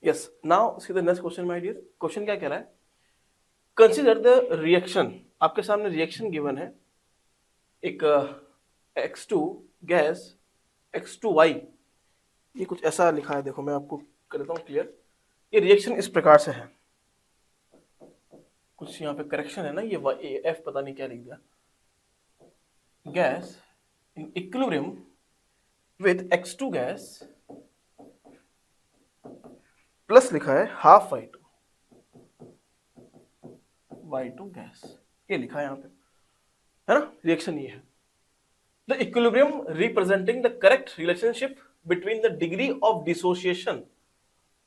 Yes, now see the next question my dear. Question क्या कह रहा है? Consider the reaction. आपके सामने रिएक्शन गिवन है, एक X2 गैस X2Y, ये कुछ ऐसा लिखा है, देखो मैं आपको कर देता हूँ क्लियर। ये रिएक्शन इस प्रकार से है, कुछ यहाँ पे करेक्शन है ना, ये F पता नहीं क्या लिख दिया। Gas in equilibrium with X2 gas plus लिखा है हाफ Y2 गैस, ये लिखा है यहाँ पे, है ना। रिएक्शन ये है। The equilibrium representing the correct relationship between the degree of dissociation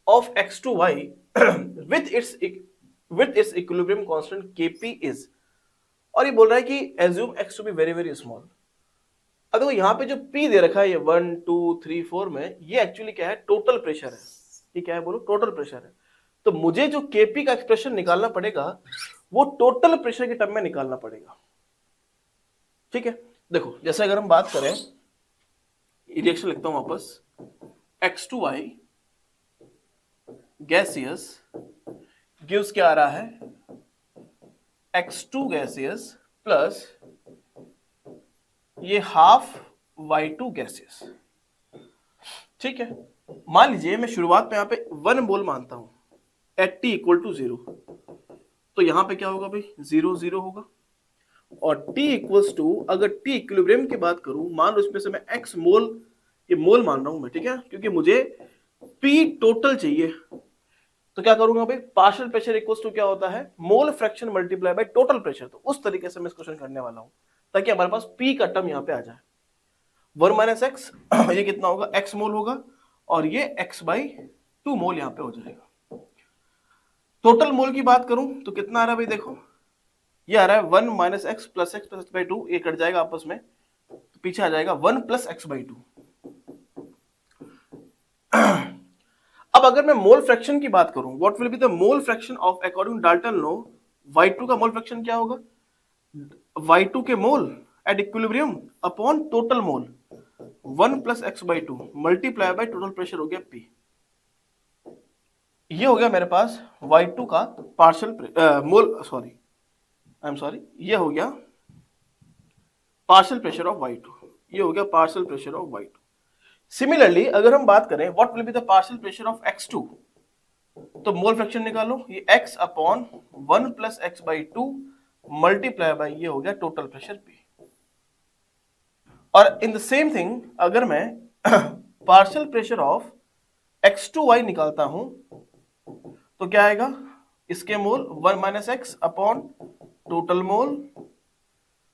of X2Y with its equilibrium constant Kp is, और ये बोल रहा है कि assume X to be very very small। अब देखो यहाँ पे जो P दे रखा है ये 1 2 3 4 में, ये एक्चुअली क्या है? टोटल प्रेशर है। ये क्या है बोलो? टोटल प्रेशर है। तो मुझे जो Kp का एक्सप्रेशन निकालना पड़ेगा वो टोटल प्रेशर के टर्म में निकालना पड़ेगा, ठीक है। देखो जैसे अगर हम बात करें, रिएक्शन लिखता हूं वापस, X2Y गैसियस गिव्स क्या आ रहा है? X2 गैसियस प्लस ये हाफ Y2 गैसियस, ठीक है। मान लीजिए मैं शुरुआत में यहाँ पे 1 मोल मानता हूं एट T इक्वल टू 0, तो यहां पे क्या होगा भाई? 0 0 होगा। और T इक्वल्स टू, अगर T इक्विलिब्रियम की बात करूं, मान लो इसमें से मैं X मोल, ये मोल मान रहा हूं मैं, ठीक है, क्योंकि मुझे P टोटल चाहिए। तो क्या करूंगा भाई? पार्शियल प्रेशर इक्वल्स टू क्या होता है? Mole fraction multiply by total pressure. तो उस तरीके से मैं इस क्वेश्चन करने वाला हूं ताकि हमारे पास P का टर्म यहां पे आ जाए। 1 माइनस एक्स, ये कितना होगा? X मोल होगा, और ये X बाई 2 मोल यहां पे हो जाएगा। टोटल मोल की बात करूं तो कितना आ रहा है भाई? देखो ये आ रहा है 1 minus x plus x by 2, ये कट जाएगा आपस में, तो पीछे आ जाएगा 1 प्लस एक्स बाई 2। अब अगर मैं मोल फ्रैक्शन की बात करूं, what will be the mole fraction of according Dalton law? Y2 का मोल फ्रैक्शन क्या होगा? Y2 के mole at equilibrium upon total mole, 1 plus x by 2 multiply by total pressure हो गया P। ये हो गया मेरे पास Y2 का पार्शियल मोल, ये हो गया पार्शियल प्रेशर ऑफ Y2, ये हो गया partial pressure of Y2। Similarly अगर हम बात करें what will be the partial pressure of X2, तो मोल फ्रैक्शन निकालो, ये x upon 1 plus x by 2 multiply by ये हो गया टोटल प्रेशर P। और इन द सेम थिंग अगर मैं पार्शियल प्रेशर ऑफ X2Y निकालता हूं तो क्या आएगा? इसके मोल 1 minus x upon total mole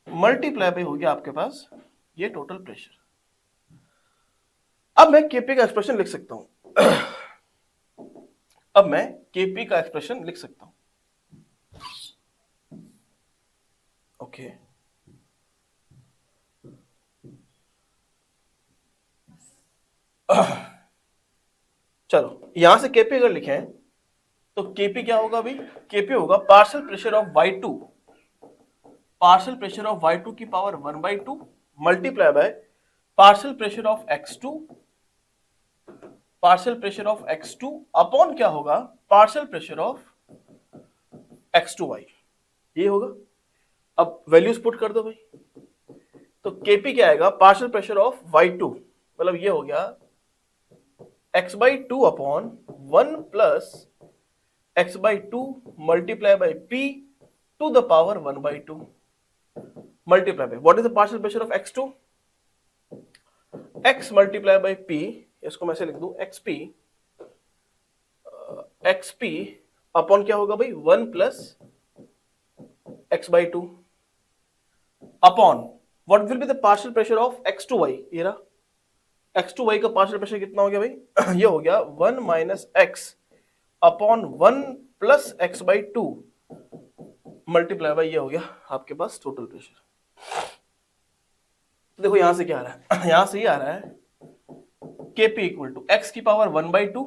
multiply by हो गया आपके पास ये टोटल प्रेशर। अब मैं Kp का एक्सप्रेशन लिख सकता हूं। अब मैं Kp का एक्सप्रेशन लिख सकता हूं, ओके। चलो यहां से Kp अगर लिखें तो Kp क्या होगा भाई? Kp होगा partial pressure of Y2, partial pressure of Y2 की power 1/2 multiply by partial pressure of X2, partial pressure of X2 upon क्या होगा? पार्शियल प्रेशर ऑफ X2Y, ये होगा। अब वैल्यूज पुट कर दो भाई, तो Kp क्या आएगा? पार्शियल प्रेशर ऑफ Y2, मतलब ये हो गया x by 2 upon 1 plus x by 2 multiply by P to the power 1/2 multiply by what is the partial pressure of X2? x multiply by P, इसको मैं ऐसे लिख दूं xp अपॉन क्या होगा भाई? 1 plus x by 2 upon what will be the partial pressure of X2Y? ये रहा X2Y का पार्शियल प्रेशर कितना हो गया भाई? ये हो गया 1 minus x upon 1 plus x by 2 multiply by ये हो गया आपके पास टोटल प्रेशर। देखो यहां से क्या आ रहा है? यहां से ये आ रहा है Kp इक्वल टू एक्स की पावर 1/2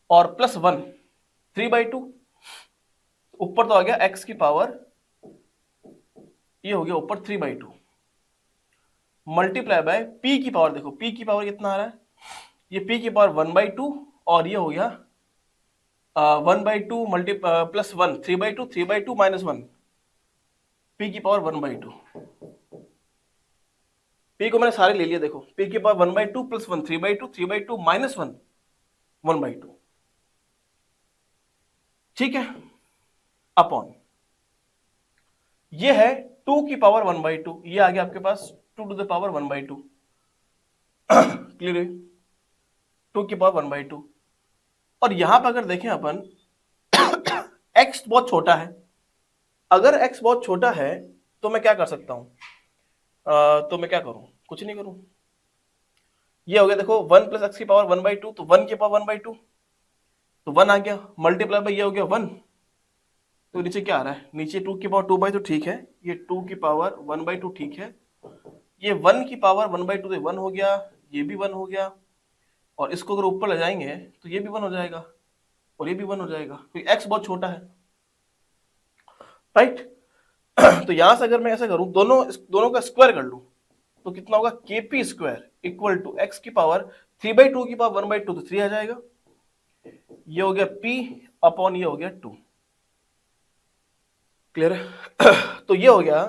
और प्लस 1 3/2, ऊपर तो आ गया x की पावर, ये हो गया ऊपर 3/2 मल्टीप्लाई बाय P की पावर। देखो P की पावर कितना आ रहा है? ये P की पावर 1/2 और ये हो गया 1/2 मल्टी प्लस 1, 3/2, 3/2 माइनस 1, पी की पावर 1/2। पी को मैंने सारे ले लिया, देखो पी की पावर 1/2 प्लस 1, 3/2, 3/2 माइनस 1, 1/2, ठीक है, अपॉन ये है 2 की पावर 1/2, ये आ गया आपके पास 2 टू द पावर 1/2, क्लियर है, 2 की पावर 1/2। और यहां पर अगर देखें अपन x बहुत छोटा है, अगर x बहुत छोटा है तो मैं क्या कर सकता हूं, तो मैं क्या करूं, कुछ नहीं करूं, ये हो गया देखो 1 प्लस एक्स की पावर 1/2, तो 1 की पावर 1/2, तो 1 आ गया, मल्टीप्लाई बाय ये हो गया 1, तो नीचे क्या आ रहा है, नीचे 2 की पावर 2/2 ठीक है, ये 2 की पावर 1/2 ठीक है, ये 1 की पावर 1/2 तो 1 हो गया, ये भी 1 हो गया, और इसको अगर ऊपर ले जाएंगे तो ये भी 1 हो जाएगा और ये भी 1 हो जाएगा, क्योंकि x बहुत छोटा है, राइट। तो यहां से अगर मैं ऐसा करूं, दोनों का स्क्वायर कर लूं, तो कितना होगा, kp square equal to x की पावर 3/2 की पावर 1/2, तो 3 आ जाएगा, ये हो गया p अपॉन ये हो गया 2, क्लियर है। तो ये हो गया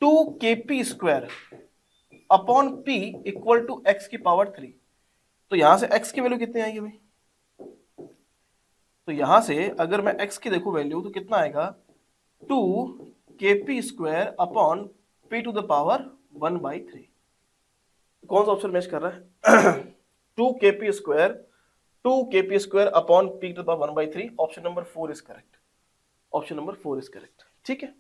2kp square upon p equal to x की पावर 3। तो यहां से x की वैल्यू कितनी आएगी भाई, तो यहां से अगर मैं x की देखूं वैल्यू तो कितना आएगा, 2kp square upon p to the power 1/3। कौन सा ऑप्शन मैच कर रहा है, 2kp square upon p to the power 1/3, option number 4 is correct, option number 4 is correct, ठीक है।